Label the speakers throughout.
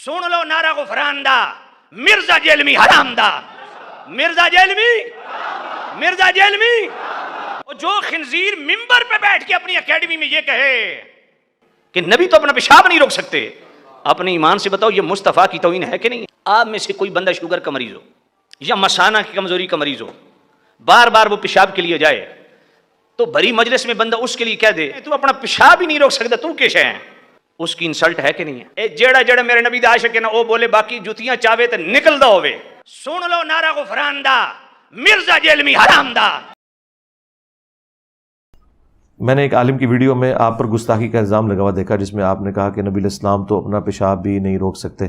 Speaker 1: سن لو نعرہ غفران دا، مرزا جیلمی حرام دا، مرزا جیلمی جو خنزیر ممبر پہ بیٹھ کے اپنی اکیڈمی میں یہ کہے کہ نبی تو اپنا پیشاب نہیں روک سکتے، اپنے ایمان سے بتاؤ یہ مصطفیٰ کی توہین ہے کہ نہیں؟ آپ میں سے کوئی بندہ شوگر کا مریض ہو یا مثانہ کی کمزوری کا مریض ہو، بار بار وہ پیشاب کے لیے جائے تو بڑی مجلس میں بندہ اس کے لیے کہہ دے تو اپنا پیشاب ہی نہیں روک سکتا، تو کیسے ہیں؟ اس کی انسلٹ ہے کہ نہیں ہے؟ اے جیڑا میرے نبی دا عاشق ہے نا وہ بولے باقی جوتیاں چاہے تو نکل دا ہوئے، سن لو نعرہ غفران دا، مرزا جیلمی حرام دا۔
Speaker 2: میں نے ایک عالم کی ویڈیو میں آپ پر گستاخی کا الزام لگا ہوا دیکھا جس میں آپ نے کہا کہ نبی علیہ السلام تو اپنا پیشاب بھی نہیں روک سکتے۔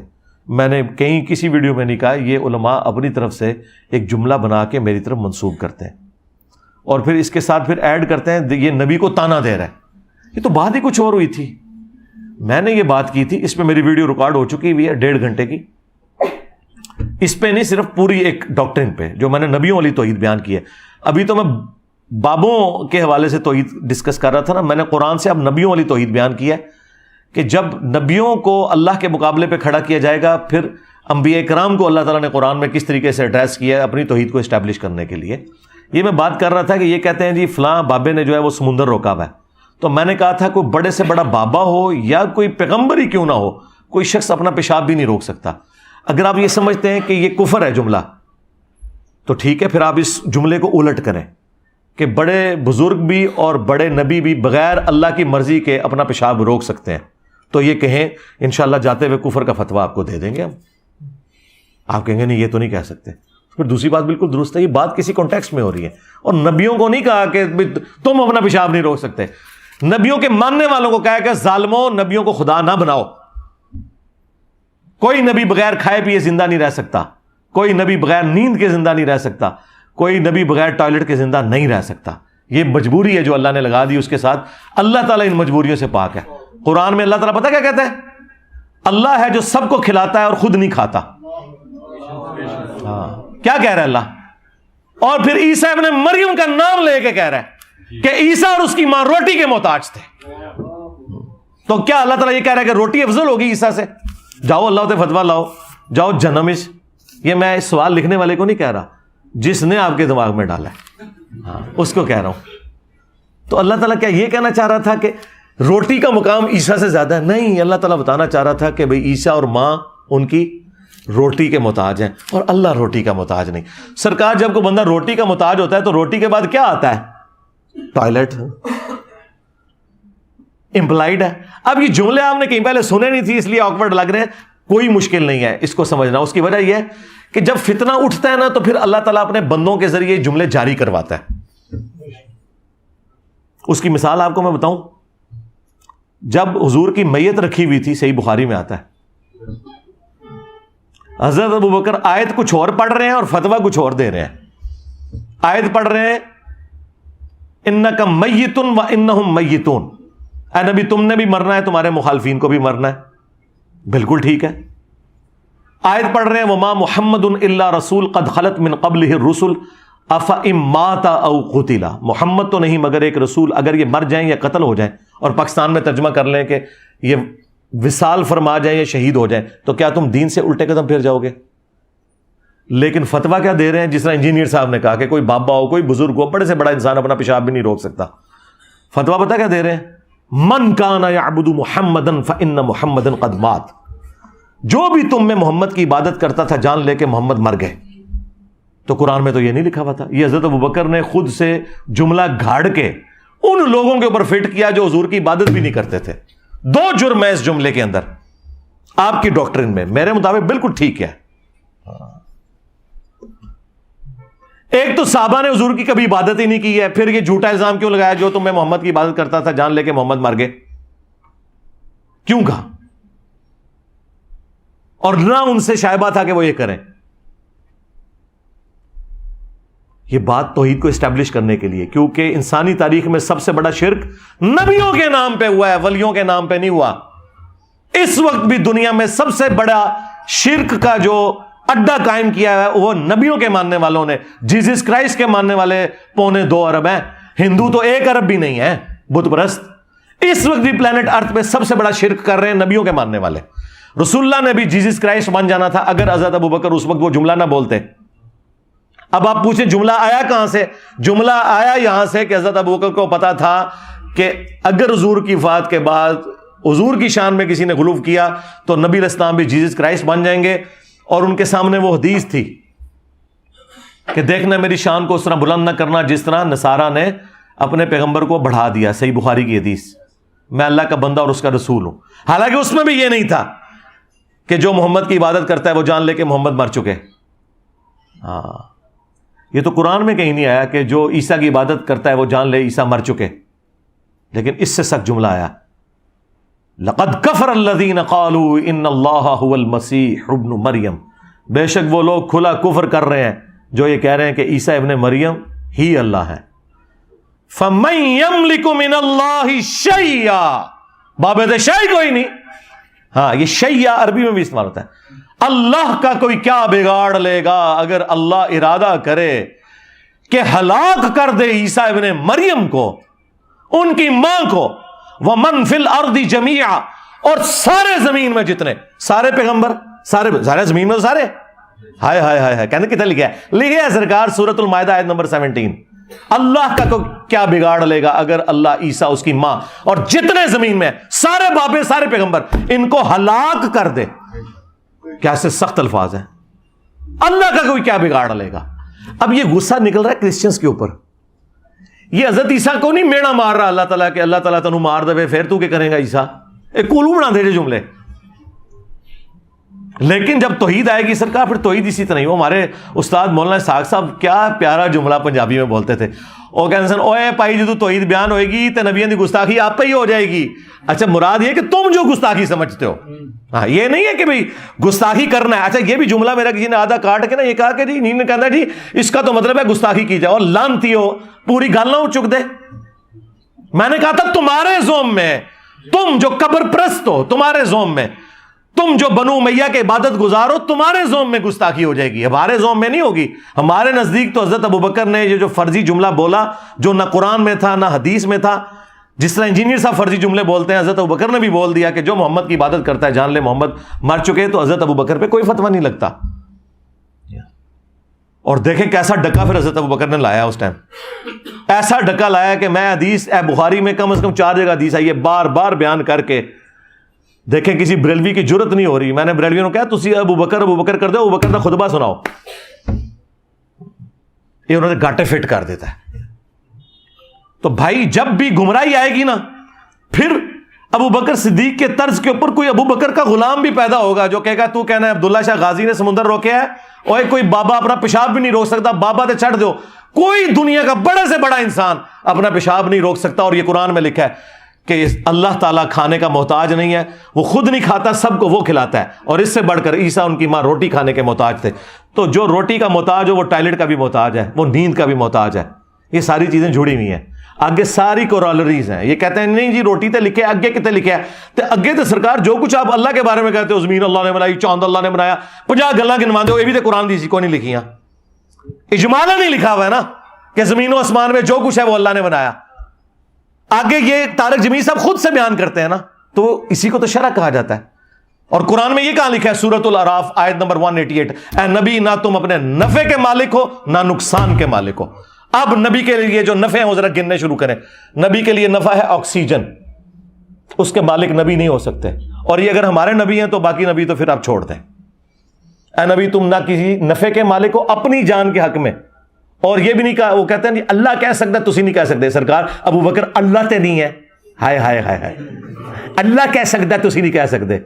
Speaker 2: میں نے کہیں کسی ویڈیو میں نہیں کہا، یہ علماء اپنی طرف سے ایک جملہ بنا کے میری طرف منسوب کرتے ہیں اور پھر اس کے ساتھ پھر ایڈ کرتے ہیں یہ نبی کو تانا دے رہا ہے۔ یہ تو بات ہی کچھ اور ہوئی تھی، میں نے یہ بات کی تھی، اس پہ میری ویڈیو ریکارڈ ہو چکی ہوئی ہے 1.5 گھنٹے کی، اس پہ نہیں صرف پوری ایک ڈاکٹرن پہ جو میں نے نبیوں والی توحید بیان کی ہے۔ ابھی تو میں بابوں کے حوالے سے توحید ڈسکس کر رہا تھا نا، میں نے قرآن سے اب نبیوں والی توحید بیان کی ہے کہ جب نبیوں کو اللہ کے مقابلے پہ کھڑا کیا جائے گا پھر انبیاء کرام کو اللہ تعالیٰ نے قرآن میں کس طریقے سے ایڈریس کیا ہے اپنی توحید کو اسٹیبلش کرنے کے لیے۔ یہ میں بات کر رہا تھا کہ یہ کہتے ہیں جی فلاں بابے نے جو ہے وہ سمندر روکا ہوا ہے، تو میں نے کہا تھا کوئی بڑے سے بڑا بابا ہو یا کوئی پیغمبر ہی کیوں نہ ہو، کوئی شخص اپنا پیشاب بھی نہیں روک سکتا۔ اگر آپ یہ سمجھتے ہیں کہ یہ کفر ہے جملہ تو ٹھیک ہے، پھر آپ اس جملے کو الٹ کریں کہ بڑے بزرگ بھی اور بڑے نبی بھی بغیر اللہ کی مرضی کے اپنا پیشاب روک سکتے ہیں، تو یہ کہیں انشاءاللہ جاتے ہوئے کفر کا فتویٰ آپ کو دے دیں گے ہم۔ آپ کہیں گے نہیں یہ تو نہیں کہہ سکتے، پھر دوسری بات بالکل درست ہے، یہ بات کسی کانٹیکسٹ میں ہو رہی ہے، اور نبیوں کو نہیں کہا کہ تم اپنا پیشاب نہیں روک سکتے، نبیوں کے ماننے والوں کو کہا کہ ظالموں نبیوں کو خدا نہ بناؤ، کوئی نبی بغیر کھائے پیے زندہ نہیں رہ سکتا، کوئی نبی بغیر نیند کے زندہ نہیں رہ سکتا، کوئی نبی بغیر ٹوائلٹ کے زندہ نہیں رہ سکتا۔ یہ مجبوری ہے جو اللہ نے لگا دی، اس کے ساتھ اللہ تعالیٰ ان مجبوریوں سے پاک ہے۔ قرآن میں اللہ تعالیٰ پتہ کیا کہتا ہے؟ اللہ ہے جو سب کو کھلاتا ہے اور خود نہیں کھاتا۔ ہاں کیا کہہ رہا ہے اللہ؟ اور پھر عیسیٰ ابن مریم کا نام لے کے کہہ رہا ہے کہ عیسیٰ اور اس کی ماں روٹی کے محتاج تھے۔ تو کیا اللہ تعالیٰ یہ کہہ رہا ہے کہ روٹی افضل ہوگی عیسیٰ سے؟ جاؤ اللہ تے فتویٰ لاؤ، جاؤ جنمش۔ یہ میں اس سوال لکھنے والے کو نہیں کہہ رہا، جس نے آپ کے دماغ میں ڈالا ہے ہاں اس کو کہہ رہا ہوں۔ تو اللہ تعالیٰ کیا یہ کہنا چاہ رہا تھا کہ روٹی کا مقام عیسیٰ سے زیادہ ہے؟ نہیں، اللہ تعالیٰ بتانا چاہ رہا تھا کہ بھئی عیسیٰ اور ماں ان کی روٹی کے محتاج ہیں اور اللہ روٹی کا محتاج نہیں۔ سرکار جب کوئی بندہ روٹی کا محتاج ہوتا ہے تو روٹی کے بعد کیا آتا ہے؟ ٹوائلٹ امپلائڈ ہے۔ اب یہ جملے آپ نے کہیں پہلے سنے نہیں تھی اس لیے آکورڈ لگ رہے ہیں، کوئی مشکل نہیں ہے اس کو سمجھنا۔ اس کی وجہ یہ ہے کہ جب فتنہ اٹھتا ہے نا تو پھر اللہ تعالیٰ اپنے بندوں کے ذریعے جملے جاری کرواتا ہے۔ اس کی مثال آپ کو میں بتاؤں، جب حضور کی میت رکھی ہوئی تھی، صحیح بخاری میں آتا ہے، حضرت ابوبکر آیت کچھ اور پڑھ رہے ہیں اور فتویٰ کچھ اور دے رہے ہیں۔ آیت پڑھ رہے ہیں انک میت و انہم میتون، اے نبی تم نے بھی مرنا ہے، تمہارے مخالفین کو بھی مرنا ہے، بالکل ٹھیک ہے۔ آیت پڑھ رہے ہیں وما محمد الا رسول قد خلت من قبلہ الرسل افئن مات او قتل، محمد تو نہیں مگر ایک رسول، اگر یہ مر جائیں یا قتل ہو جائیں، اور پاکستان میں ترجمہ کر لیں کہ یہ وصال فرما جائیں یا شہید ہو جائیں، تو کیا تم دین سے الٹے قدم پھر جاؤ گے؟ لیکن فتویٰ کیا دے رہے ہیں؟ جس طرح انجینئر صاحب نے کہا کہ کوئی بابا ہو، کوئی بزرگ ہو، بڑے سے بڑا انسان اپنا پیشاب بھی نہیں روک سکتا۔ فتویٰ پتہ کیا دے رہے ہیں؟ من کان یعبد محمدا فان محمدا قد مات، جو بھی تم میں محمد کی عبادت کرتا تھا جان لے کے محمد مر گئے۔ تو قرآن میں تو یہ نہیں لکھا ہوا تھا، یہ حضرت ابوبکر نے خود سے جملہ گھاڑ کے ان لوگوں کے اوپر فٹ کیا جو حضور کی عبادت بھی نہیں کرتے تھے۔ 2 جرم ہے اس جملے کے اندر آپ کی ڈاکٹرن میں، میرے مطابق بالکل ٹھیک ہے۔ ایک تو صحابہ نے حضور کی کبھی عبادت ہی نہیں کی ہے، پھر یہ جھوٹا الزام کیوں لگایا جو تم میں محمد کی عبادت کرتا تھا جان لے کے محمد مر گئے؟ کیوں کہا؟ اور نہ ان سے شائبہ تھا کہ وہ یہ کریں۔ یہ بات توحید کو اسٹیبلش کرنے کے لیے، کیونکہ انسانی تاریخ میں سب سے بڑا شرک نبیوں کے نام پہ ہوا ہے، ولیوں کے نام پہ نہیں ہوا۔ اس وقت بھی دنیا میں سب سے بڑا شرک کا جو اڈا قائم کیا ہے وہ نبیوں کے ماننے والوں نے۔ جیزس کرائسٹ کے ماننے والے 2.25 ارب ہیں، ہندو تو 1 ارب بھی نہیں ہے، بت پرست۔ اس وقت بھی پلانٹ ارتھ پہ سب سے بڑا شرک کر رہے ہیں نبیوں کے ماننے والے۔ رسول اللہ نے بھی جیزس کرائسٹ بن جانا تھا اگر حضرت ابوبکر اس وقت وہ جملہ نہ بولتے. اب آپ پوچھیں جملہ آیا کہاں سے؟ جملہ آیا یہاں سے کہ حضرت ابوبکر کو پتا تھا کہ اگر حضور کی وفات کے بعد حضور کی شان میں کسی نے غلو کیا تو نبی علیہ السلام بھی جیزس کرائسٹ بن جائیں گے. اور ان کے سامنے وہ حدیث تھی کہ دیکھنا میری شان کو اس طرح بلند نہ کرنا جس طرح نصارہ نے اپنے پیغمبر کو بڑھا دیا. صحیح بخاری کی حدیث، میں اللہ کا بندہ اور اس کا رسول ہوں. حالانکہ اس میں بھی یہ نہیں تھا کہ جو محمد کی عبادت کرتا ہے وہ جان لے کہ محمد مر چکے. ہاں، یہ تو قرآن میں کہیں نہیں آیا کہ جو عیسیٰ کی عبادت کرتا ہے وہ جان لے عیسیٰ مر چکے. لیکن اس سے سخت جملہ آیا، لقد کفر الذین قالوا ان اللہ هو المسیح ابن مریم. بے شک وہ لوگ کھلا کفر کر رہے ہیں جو یہ کہہ رہے ہیں کہ عیسیٰ ابن مریم ہی اللہ ہے. فمن یملک من اللہ شیئا، بابد شیء کوئی نہیں. ہاں، یہ شیء عربی میں بھی استعمال ہوتا ہے. اللہ کا کوئی کیا بگاڑ لے گا اگر اللہ ارادہ کرے کہ ہلاک کر دے عیسیٰ ابن مریم کو، ان کی ماں کو، ومن فی الارض جمیعا، اور سارے زمین میں جتنے سارے پیغمبر، سارے زمین میں سارے. ہائے ہائے ہائے، کہنے کتنے لکھا ہے؟ لکھے ہے سرکار سورۃ المائدہ آیت نمبر 17. اللہ کا کیا بگاڑ لے گا اگر اللہ، عیسیٰ، اس کی ماں اور جتنے زمین میں سارے بابے، سارے پیغمبر، ان کو ہلاک کر دے. کیا سے سخت الفاظ ہیں. اللہ کا کوئی کیا بگاڑ لے گا. اب یہ غصہ نکل رہا ہے کرسچنز کے اوپر. یہ حضرت عیسیٰ کو نہیں میڑا مار رہا اللہ تعالیٰ کہ اللہ تعالیٰ تنو مار دے پھر تو کیا کرے گا عیسیٰ. ایک کولو بنا دے جو جملے. لیکن جب توحید آئے گی سرکار، پھر توحید اسی طرح نہیں. وہ ہمارے استاد مولانا اسحاق صاحب کیا پیارا جملہ پنجابی میں بولتے تھے. وہ کہتے ہیں اوے پائی جدو توحید بیان ہوئے گی تو نبیوں کی گستاخی آپ پہ ہی ہو جائے گی. اچھا، مراد یہ کہ تم جو گستاخی سمجھتے ہو. ہاں، یہ نہیں ہے کہ بھئی گستاخی کرنا ہے. اچھا، یہ بھی جملہ میرا کسی نے آدھا کاٹ کے نا یہ کہا کہ جی نہیں کہنا جی اس کا تو مطلب ہے گستاخی کی جائے، اور لانتی ہو پوری گل نہ چک دے. میں نے کہا تھا تمہارے زوم میں، تم جو قبر پرست ہو تمہارے زوم میں، تم جو بنو امیہ کے عبادت گزار ہو تمہارے زوم میں گستاخی ہو جائے گی، ہمارے زوم میں نہیں ہوگی. ہمارے نزدیک تو حضرت ابوبکر نے یہ جو فرضی جملہ بولا جو نہ قرآن میں تھا نہ حدیث میں تھا، جس طرح انجینئر صاحب فرضی جملے بولتے ہیں، حضرت ابوبکر نے بھی بول دیا کہ جو محمد کی عبادت کرتا ہے جان لے محمد مر چکے. تو حضرت ابوبکر پہ کوئی فتویٰ نہیں لگتا. اور دیکھیں کیسا ڈکا پھر حضرت ابوبکر نے لایا اس ٹائم. ایسا ڈکا لایا کہ میں حدیث بخاری میں کم از کم 4 جگہ حدیث آئی ہے بار بار بیان کر کے. دیکھیں کسی بریلوی کی جرت نہیں ہو رہی. میں نے بریلویوں کو کہا تسی ابوبکر کر دو، ابوبکر کا خطبہ سناؤ. یہ انہوں نے گاٹے فٹ کر دیتا ہے. تو بھائی جب بھی گمراہی آئے گی نا، پھر ابوبکر صدیق کے طرز کے اوپر کوئی ابوبکر کا غلام بھی پیدا ہوگا جو کہے گا تو کہنا ہے عبداللہ شاہ غازی نے سمندر روکیا ہے، اور کوئی بابا اپنا پیشاب بھی نہیں روک سکتا، بابا تے چھڑ دو. کوئی دنیا کا بڑے سے بڑا انسان اپنا پیشاب نہیں روک سکتا. اور یہ قرآن میں لکھا ہے کہ اللہ تعالیٰ کھانے کا محتاج نہیں ہے، وہ خود نہیں کھاتا، سب کو وہ کھلاتا ہے. اور اس سے بڑھ کر عیسیٰ ان کی ماں روٹی کھانے کے محتاج تھے. تو جو روٹی کا محتاج ہو وہ ٹائلٹ کا بھی محتاج ہے، وہ نیند کا بھی محتاج ہے. یہ ساری چیزیں جڑی ہوئی ہیں. آگے ساری کورالریز ہیں. یہ کہتے ہیں نہیں جی روٹی تے لکھے اگے کتے لکھے ہے تے اگے تے سرکار جو کچھ آپ اللہ کے بارے میں کہتے ہو، زمین اللہ نے بنائی، چاند اللہ نے بنایا، 50 گلاں گنوا دو، یہ بھی تے قرآن دی کوئی نہیں لکھیاں. اجمالا نہیں لکھا ہوا ہے نا کہ زمین و آسمان میں جو کچھ ہے وہ اللہ نے بنایا. آگے یہ طارق جمیل صاحب خود سے بیان کرتے ہیں نا، تو اسی کو تو شرع کہا جاتا ہے. اور قرآن میں یہ کہاں لکھا ہے سورۃ الاعراف آیت نمبر 188، اے نبی نہ تم اپنے نفع کے مالک ہو نہ نقصان کے مالک ہو. اب نبی کے لیے جو نفع ہیں وہ ذرا گننے شروع کریں. نبی کے لیے نفع ہے آکسیجن، اس کے مالک نبی نہیں ہو سکتے. اور یہ اگر ہمارے نبی ہیں تو باقی نبی تو پھر آپ چھوڑ دیں. اے نبی تم نہ کسی نفع کے مالک ہو اپنی جان کے حق میں. اور یہ بھی نہیں کہا، وہ کہتے ہیں اللہ کہہ سکتا ہے، تسی نہیں کہہ سکتے. سرکار ابوبکر اللہ تے نہیں ہے. ہائے ہائے ہائے ہائے، اللہ کہہ سکتا ہے تسی نہیں کہہ سکتے.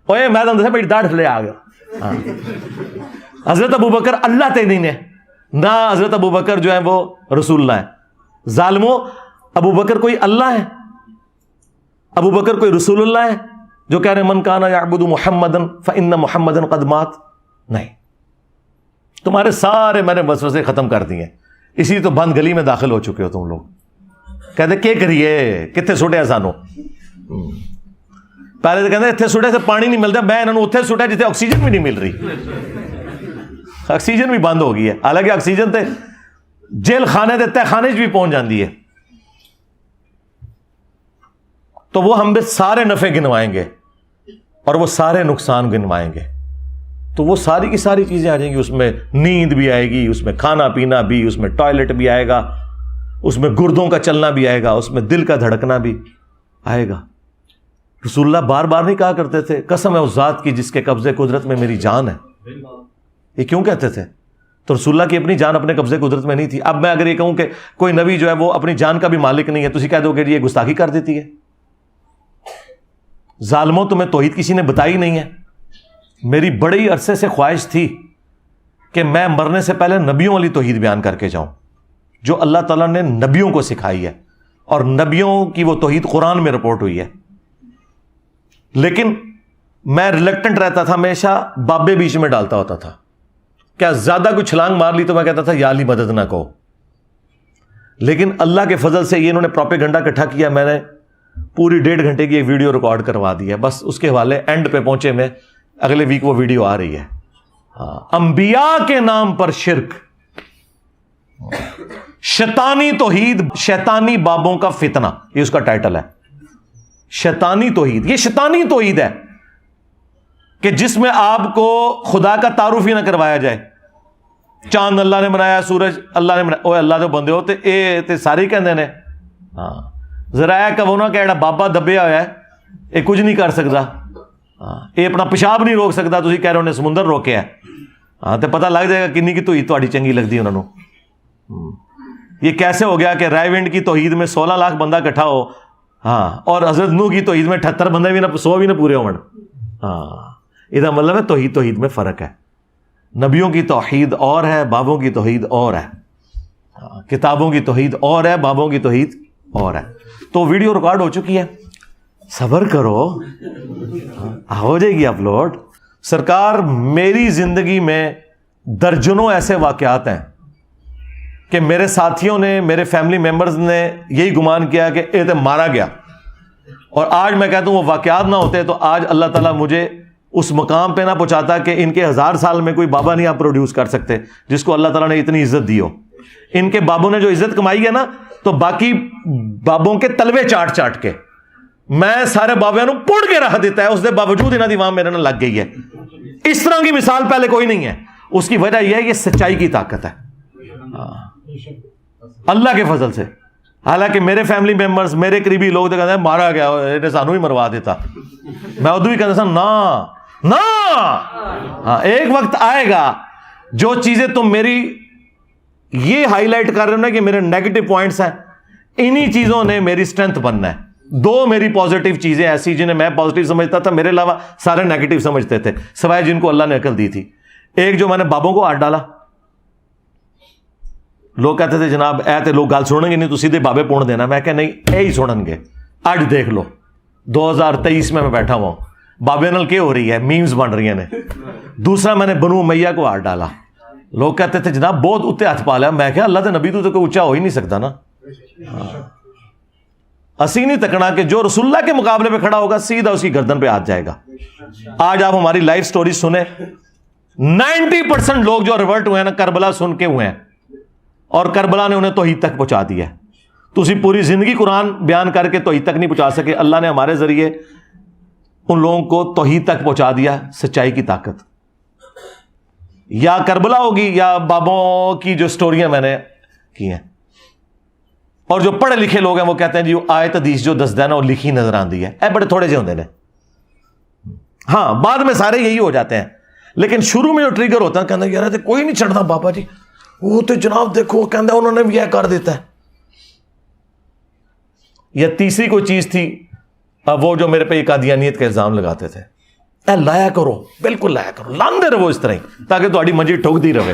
Speaker 2: اوے میں تو میری داڑھ تھلے آ گیا. حضرت ابوبکر اللہ تے نہیں ہے، نہ حضرت ابوبکر جو ہے وہ رسول اللہ ہے. ظالموں، ابوبکر کوئی اللہ ہے؟ ابوبکر کوئی رسول اللہ ہے جو کہہ رہے من کان یعبد محمدا فإن محمدا قد مات؟ نہیں. تمہارے سارے میں نے وسوسے ختم کر دیے. اسی تو بند گلی میں داخل ہو چکے ہو تم لوگ. کہتے کیا کریے، کتنے سٹیا سانو. پہلے تو کہتے اتنے سٹے سے پانی نہیں ملتا، میں انہوں نے اتنے سٹیا جتنے آکسیجن بھی نہیں مل رہی. آکسیجن بھی بند ہو گئی ہے، حالانکہ آکسیجن تے جیل خانے دے تہ خانے بھی پہنچ جاندی ہے. تو وہ ہم سارے نفع گنوائیں گے. اور وہ سارے نقصان گنوائیں گے، تو وہ ساری کی ساری چیزیں آ جائیں گی. اس میں نیند بھی آئے گی، اس میں کھانا پینا بھی، اس میں ٹوائلٹ بھی آئے گا، اس میں گردوں کا چلنا بھی آئے گا، اس میں دل کا دھڑکنا بھی آئے گا. رسول اللہ بار بار نہیں کہا کرتے تھے قسم ہے اس ذات کی جس کے قبضے قدرت میں میری جان ہے؟ یہ کیوں کہتے تھے؟ تو رسول اللہ کی اپنی جان اپنے قبضے قدرت میں نہیں تھی. اب میں اگر یہ کہوں کہ کوئی نبی جو ہے وہ اپنی جان کا بھی مالک نہیں ہے تو اسی کہہ دو کہ یہ گستاخی کر دیتی ہے. ظالموں تمہیں توحید کسی نے بتائی نہیں ہے. میری بڑی عرصے سے خواہش تھی کہ میں مرنے سے پہلے نبیوں والی توحید بیان کر کے جاؤں جو اللہ تعالیٰ نے نبیوں کو سکھائی ہے، اور نبیوں کی وہ توحید قرآن میں رپورٹ ہوئی ہے. لیکن میں ریلیکٹنٹ رہتا تھا، ہمیشہ بابے بیچ میں ڈالتا ہوتا تھا. کیا زیادہ کوئی چھلانگ مار لی تو میں کہتا تھا یا علی مدد نہ کہو. لیکن اللہ کے فضل سے یہ انہوں نے پروپیگنڈا اکٹھا کیا. میں نے پوری 1.5 گھنٹے کی ایک ویڈیو ریکارڈ کروا دی ہے، بس اس کے حوالے اینڈ پہ پہنچے میں. اگلے ویک وہ ویڈیو آ رہی ہے. انبیاء کے نام پر شرک، شیطانی توحید، شیطانی بابوں کا فتنہ، یہ اس کا ٹائٹل ہے. شیطانی توحید، یہ شیطانی توحید ہے کہ جس میں آپ کو خدا کا تعارف ہی نہ کروایا جائے. چاند اللہ نے بنایا، سورج اللہ نے بنایا. اوے اللہ دے بندے ہو تے سارے کہندے نے ہاں ذرا کہ وہ نہ کہ بابا دبیا ہوا ہے یہ کچھ نہیں کر سکتا، یہ اپنا پیشاب نہیں روک سکتا، تسی کہہ رہے انہیں سمندر روکیا ہے. ہاں تو پتہ لگ جائے گا کنی کی توحید تہاڈی چنگی لگتی انہوں نے. یہ کیسے ہو گیا کہ رائے ونڈ کی توحید میں 16 لاکھ بندہ اکٹھا ہو، ہاں، اور حضرت نوح کی توحید میں 78 بندے بھی نہ 100 بھی نہ پورے ہون. ہاں یہ مطلب ہے توحید میں فرق ہے. نبیوں کی توحید اور ہے، بابوں کی توحید اور ہے. کتابوں کی توحید اور ہے، بابوں کی توحید اور ہے. تو ویڈیو ریکارڈ ہو چکی ہے، صبر کرو، ہو جائے گی اپلوڈ. سرکار میری زندگی میں درجنوں ایسے واقعات ہیں کہ میرے ساتھیوں نے، میرے فیملی ممبرز نے یہی گمان کیا کہ یہ تو مارا گیا. اور آج میں کہتا ہوں وہ واقعات نہ ہوتے تو آج اللہ تعالیٰ مجھے اس مقام پہ نہ پہنچاتا کہ ان کے 1000 سال میں کوئی بابا نہیں آپ پروڈیوس کر سکتے جس کو اللہ تعالیٰ نے اتنی عزت دی ہو. ان کے بابوں نے جو عزت کمائی ہے نا، تو باقی بابوں کے تلوے چاٹ چاٹ کے میں سارے بابیاں نو پڑ کے رکھ دیتا ہے، اس دے باوجود انہاں دی وہاں میرے نال لگ گئی ہے. اس طرح کی مثال پہلے کوئی نہیں ہے. اس کی وجہ یہ ہے کہ سچائی کی طاقت ہے اللہ کے فضل سے. حالانکہ میرے فیملی ممبرز، میرے قریبی لوگ تو کہتے ہیں مارا گیا، انہیں سانو ہی مروا دیتا. میں ادو بھی کہتا تھا نا، ہاں ایک وقت آئے گا جو چیزیں تم میری یہ ہائی لائٹ کر رہے ہو نا کہ میرے نیگیٹو پوائنٹس ہیں، انہی چیزوں نے میری اسٹرینتھ بننا ہے. 2 میری پازیٹیو چیزیں ایسی جنہیں میں پازیٹیو سمجھتا تھا، میرے علاوہ سارے نیگیٹو سمجھتے تھے سوائے جن کو اللہ نے عقل دی تھی. ایک جو میں نے بابوں کو ہاتھ ڈالا، لوگ کہتے تھے جناب اے تے لوگ گل سنیں گے نہیں تو سیدھے بابے پون دینا. میں کہ نہیں، اے ہی سنن گے. اج دیکھ لو 2023 میں بیٹھا ہوا ہوں، بابے نال کیا ہو رہی ہے، میمز بن رہی ہیں. دوسرا میں نے بنو امیہ کو ہاتھ ڈالا. لوگ کہتے تھے جناب بہت اتنے ہاتھ پا لیا. میں کہ اللہ دے نبی تو کوئی اونچا ہو ہی نہیں سکتا نا. اسی نہیں تکنا کہ جو رسول اللہ کے مقابلے پہ کھڑا ہوگا سیدھا اس کی گردن پہ ہاتھ جائے گا. آج آپ ہماری لائف سٹوری سنیں، 90% لوگ جو ریورٹ ہوئے ہیں نا کربلا سن کے ہوئے ہیں، اور کربلا نے انہیں توحید تک پہنچا دیا ہے. تو اسی پوری زندگی قرآن بیان کر کے توحید تک نہیں پہنچا سکے. اللہ نے ہمارے ذریعے ان لوگوں کو توحید تک پہنچا دیا. سچائی کی طاقت یا کربلا ہوگی یا بابوں کی جو سٹوریاں میں نے کی ہیں. اور جو پڑھے لکھے لوگ ہیں وہ کہتے ہیں جی آیت حدیث جو دسدا ہے نا وہ لکھی نظر آندی ہے. اے بڑے تھوڑے سے ہوندے نے. ہاں بعد میں سارے یہی ہو جاتے ہیں، لیکن شروع میں جو ٹریگر ہوتا ہے کہنا یار تے کوئی نہیں چڑھتا بابا جی، وہ تو جناب دیکھو کہندا انہوں نے بھی یہ کر دیتا ہے. یا تیسری کوئی چیز تھی وہ جو میرے پہ یہ قادیانیت کا الزام لگاتے تھے. اے لایا کرو، بالکل لایا کرو، لاندے رہو اس طرح ہی تاکہ تہاڈی منجی ٹھوکدی رہے.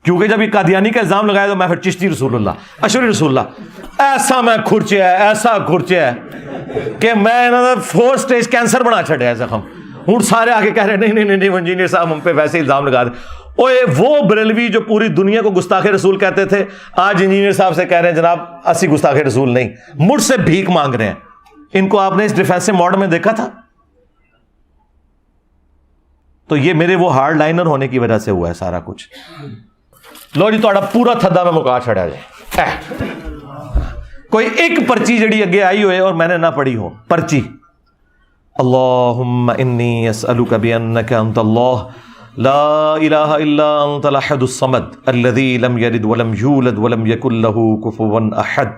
Speaker 2: کیونکہ جب یہ قادیانی کا الزام لگایا تو میں پھر چشتی رسول اللہ، اشری رسول اللہ، ایسا میں کھرچیا ہے، ایسا کھرچیا ہے کہ میں انہوں نے 4 سٹیج کینسر بنا چھڑیا ہے زخم. ہوں سارے آگے کہہ رہے نہیں انجینئر صاحب ہم پہ ویسے الزام لگا دیں. اوے وہ بریلوی جو پوری دنیا کو گستاخ رسول کہتے تھے آج انجینئر صاحب سے کہہ رہے ہیں جناب اسی گستاخ رسول نہیں، مجھ سے بھیک مانگ رہے ہیں. ان کو آپ نے اس ڈیفینسو موڈ میں دیکھا تھا؟ تو یہ میرے وہ ہارڈ لائنر ہونے کی وجہ سے ہوا ہے سارا کچھ. لو جی تھوڑا پورا تھدا میں مکا چھڑیا جائے. کوئی ایک پرچی جڑی اگے آئی ہوئے اور میں نے نہ پڑھی ہو پرچی، اللهم إني أسألك بأنك أنت الله لا إله إلا أنت الأحد الصمد الذي لم يلد ولم يولد ولم يكن له كفوا أحد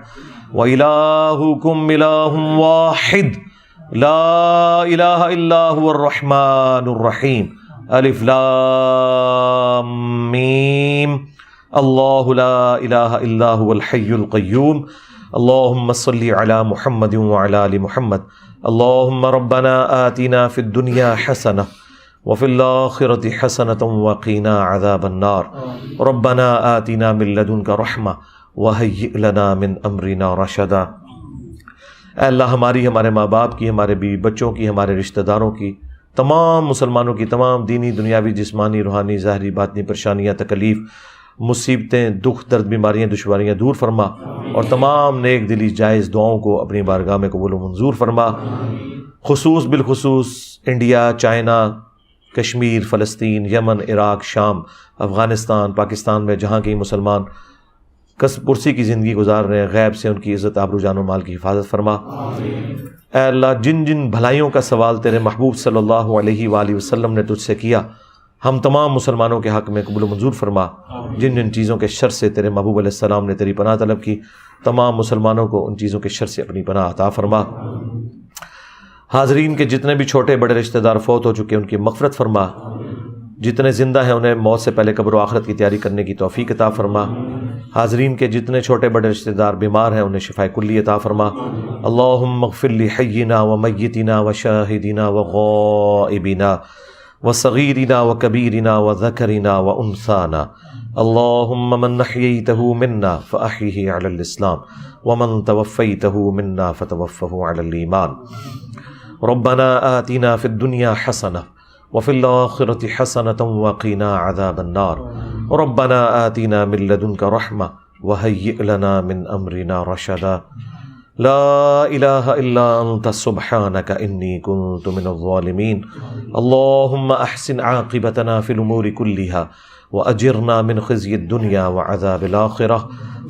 Speaker 2: وإلهكم إله واحد لا إله إلا هو الرحمن الرحيم ألف لام ميم الله لا إله إلا هو الحي القيوم اللهم صل على محمد وعلى آل محمد اللهم ربنا آتنا في الدنيا حسنة وفي الآخرة حسنة وقنا عذاب النار ربنا آتنا من لدنك رحمة وهيئ لنا من أمرنا رشدا۔ اے اللہ ہماری، ہمارے ماں باپ کی، ہمارے بیوی بچوں کی، ہمارے رشتہ داروں کی، تمام مسلمانوں کی تمام دینی دنیاوی جسمانی روحانی ظاہری باطنی پریشانیاں تکلیف مصیبتیں دکھ درد بیماریاں دشواریاں دور فرما، اور تمام نیک دلی جائز دعاؤں کو اپنی بارگاہ میں قبول و منظور فرما۔ خصوص بالخصوص انڈیا، چائنا، کشمیر، فلسطین، یمن، عراق، شام، افغانستان، پاکستان میں جہاں کہیں مسلمان کسب پرسی کی زندگی گزار رہے ہیں، غیب سے ان کی عزت آبرو جان و مال کی حفاظت فرما۔ اے اللہ جن جن بھلائیوں کا سوال تیرے محبوب صلی اللہ علیہ وآلہ وسلم نے تجھ سے کیا، ہم تمام مسلمانوں کے حق میں قبول و منظور فرما۔ جن جن چیزوں کے شر سے تیرے محبوب علیہ السلام نے تیری پناہ طلب کی، تمام مسلمانوں کو ان چیزوں کے شر سے اپنی پناہ عطا فرما۔ حاضرین کے جتنے بھی چھوٹے بڑے رشتہ دار فوت ہو چکے ان کی مغفرت فرما، جتنے زندہ ہیں انہیں موت سے پہلے قبر و آخرت کی تیاری کرنے کی توفیق عطا فرما۔ حاضرین کے جتنے چھوٹے بڑے رشتہ دار بیمار ہیں انہیں شفاء کلی عطا فرما۔ اللہم اغفر لحینا ومیتنا وشاہدنا وغائبنا وصغیرنا وکبیرنا وذکرنا وانثانا اللہم من احییتہ منا فاحیہ علی الاسلام ومن توفیتہ منا فتوفہ علی الایمان۔ ربنا آتنا فی الدنیا حسنہ وفی الآخرة حسنة وقنا عذاب النار ربنا آتنا من لدنك رحمة وهيئ لنا من أمرنا رشدا لا إله إلا أنت سبحانك إني كنت من الظالمين اللهم أحسن عاقبتنا في الأمور كلها وأجرنا من خزي الدنيا وعذاب الآخرة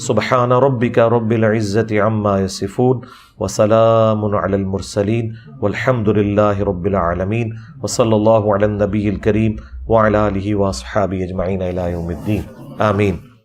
Speaker 2: سبحان ربك رب العزة عما يصفون وسلام على المرسلين والحمد لله رب العالمين وصلى الله على النبي الكريم وعلى آله وأصحابه أجمعين إلى يوم الدين آمين۔